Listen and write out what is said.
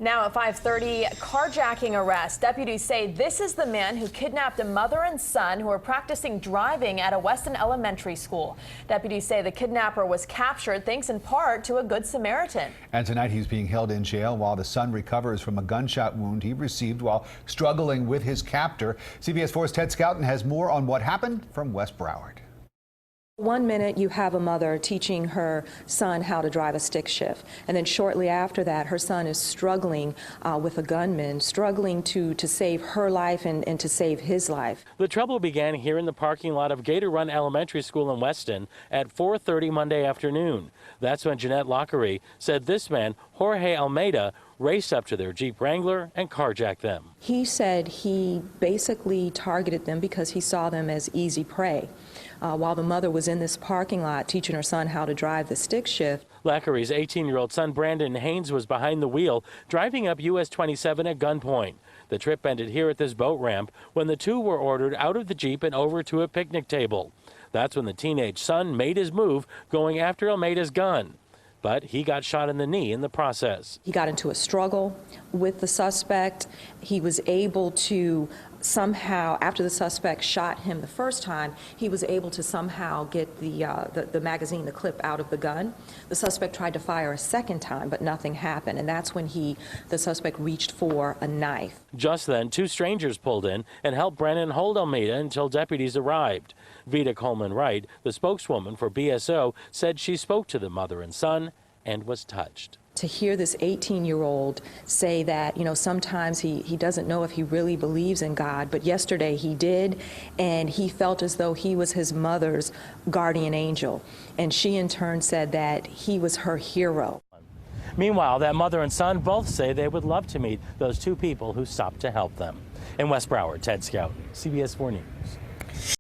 Now at 5:30, carjacking arrest. Deputies say this is the man who kidnapped a mother and son who were practicing driving at a Weston elementary school. Deputies say the kidnapper was captured thanks in part to a Good Samaritan. And tonight he's being held in jail while the son recovers from a gunshot wound he received while struggling with his captor. CBS 4's Ted Scouten has more on what happened from West Broward. One minute you have a mother teaching her son how to drive a stick shift, and then shortly after that her son is struggling with a gunman, struggling to save her life and to save his life. The trouble began here in the parking lot of Gator Run Elementary School in Weston at 4:30 Monday afternoon. That's when Jeanette Lockery said this man, Jorge Almeida, raced up to their Jeep Wrangler and carjacked them. He said he basically targeted them because he saw them as easy prey. While the mother was in this parking lot teaching her son how to drive the stick shift. Lockery's 18-year-old son Brandon Haynes was behind the wheel, driving up US 27 at gunpoint. The trip ended here at this boat ramp when the two were ordered out of the Jeep and over to a picnic table. That's when the teenage son made his move, going after Almeida's gun. But he got shot in the knee in the process. He got into a struggle with the suspect. He was able to somehow, after the suspect shot him the first time, he was able to somehow get the magazine, the clip out of the gun. The suspect tried to fire a second time, but nothing happened. And that's when the suspect reached for a knife. Just then, two strangers pulled in and helped Brandon hold Almeida until deputies arrived. Vita Coleman Wright, the spokeswoman for BSO, said she spoke to the mother and son and was touched. To hear this 18-year-old say that, sometimes he doesn't know if he really believes in God, but yesterday he did, and he felt as though he was his mother's guardian angel. And she in turn said that he was her hero. Meanwhile, that mother and son both say they would love to meet those two people who stopped to help them. In West Broward, Ted Scouten, CBS 4 News.